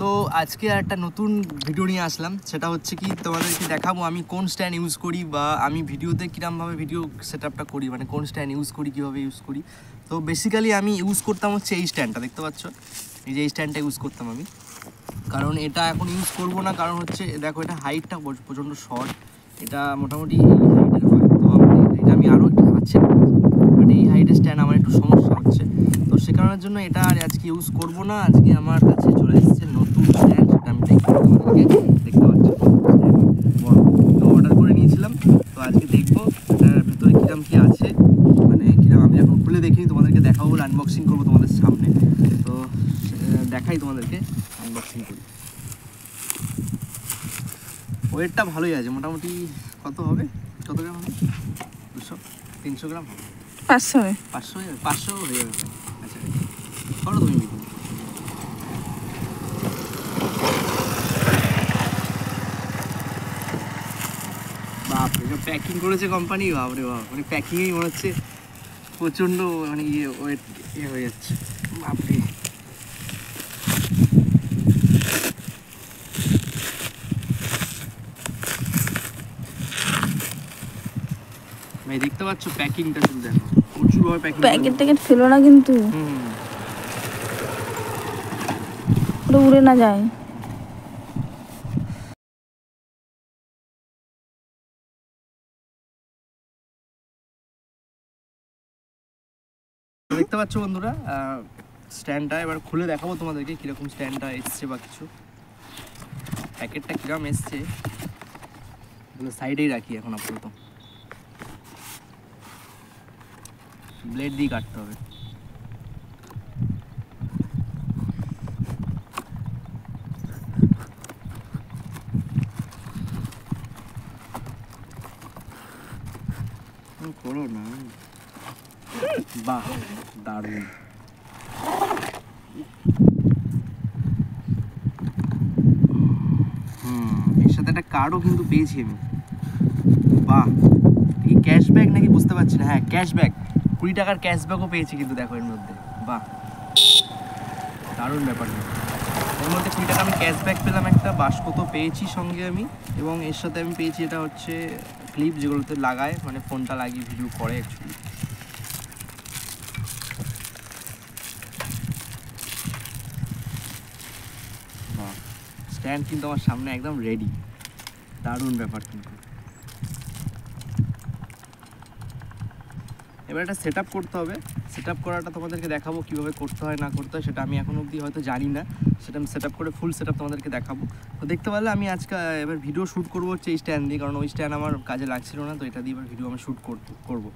তো আজকে একটা নতুন ভিডিও নিয়ে আসলাম, সেটা হচ্ছে কি তোমাদেরকে দেখাবো আমি কোন স্ট্যান্ড ইউজ করি বা আমি ভিডিওতে কীরকমভাবে ভিডিও সেট আপটা করি, মানে কোন স্ট্যান্ড ইউজ করি, কীভাবে ইউজ করি। তো বেসিক্যালি আমি ইউজ করতাম হচ্ছে এই স্ট্যান্ডটা, দেখতে পাচ্ছ এই যে এই স্ট্যান্ডটা ইউজ করতাম আমি। কারণ এটা এখন ইউজ করবো না, কারণ হচ্ছে দেখো এটা হাইটটা প্রচণ্ড শর্ট, এটা মোটামুটি এই হাইটের হয়। তো এটা আমি আরও একটা আছে, বাট এই হাইটের স্ট্যান্ড আমার একটু সমস্যা হচ্ছে, তো সে কারণের জন্য এটা আর আজকে ইউজ করবো না। আজকে আমার কাছে চলে এসেছে নতুন স্ট্যান্ড, সেটা আমি দেখতে পাচ্ছি বড়, তো অর্ডার করে নিয়েছিলাম। তো আজকে দেখবো এটার ভেতরে কীরকম কী আছে, মানে কীরকম আমি এখন খুলে দেখিনি, তোমাদেরকে দেখাবো বলে আনবক্সিং করবো তোমাদের সামনে। তো দেখাই তোমাদেরকে, আনবক্সিং করি। ওয়েটটা ভালোই আছে, মোটামুটি কত হবে, কত গ্রাম হবে, 200-300 গ্রাম হবে, 500 হয়ে যাবে। আচ্ছা করো তুমি বিক্রি। বাপরে এটা প্যাকিং করেছে কোম্পানি, বাপরে বাপ, মানে প্যাকিংয়েই মনে হচ্ছে প্রচণ্ড মানে ওয়েট হয়ে যাচ্ছে, বাপরে। ভাই দেখতে পাচ্ছ প্যাকিংটা, শুধু দেখো প্রচুরভাবে প্যাকেট ফেলো না কিন্তু, ওটা উড়ে না যায়। দেখতে পাচ্ছ বন্ধুরা স্ট্যান্ডটা, এবার খুলে দেখাবো তোমাদেরকে কীরকম স্ট্যান্ডটা এসছে বা কিছু, প্যাকেটটা কীরকম এসছে সাইডেই রাখি এখন আপাতত, ব্লেড দিয়ে কাটতে হবে। করো না, বাহ দারুণ। এর সাথে একটা কার্ডও কিন্তু পেয়েছি আমি, বাহ। এই ক্যাশব্যাক নাকি বুঝতে পারছি না, হ্যাঁ ক্যাশব্যাক, 20 টাকার ক্যাশব্যাকও পেয়েছি কিন্তু দেখো এর মধ্যে, বাহ দারুণ ব্যাপারটা। এর মধ্যে 20 টাকা আমি ক্যাশব্যাক পেলাম, একটা বাস্কো তো পেয়েছি সঙ্গে আমি, এবং এর সাথে আমি পেয়েছি এটা হচ্ছে ক্লিপ, যেগুলোতে লাগায়, মানে ফোনটা লাগিয়ে ভিডিও করে অ্যাকচুয়ালি। স্ট্যান্ড কিন্তু আমার সামনে একদম রেডি, দারুণ ব্যাপার কিন্তু। এবার এটা সেট আপ করতে হবে, সেট আপ করাটা তোমাদেরকে দেখাবো কীভাবে করতে হয় না করতে হয়, সেটা আমি এখন অবধি হয়তো জানি না, সেটা আমি সেট আপ করে ফুল সেট আপ তোমাদেরকে দেখাবো। তো দেখতে পারলে আমি আজকে এবার ভিডিও শ্যুট করবো হচ্ছে এই স্ট্যান্ড দিয়ে, কারণ ওই স্ট্যান্ড আমার কাজে লাগছিল না, তো এটা দিয়ে এবার ভিডিও আমি শ্যুট করবো।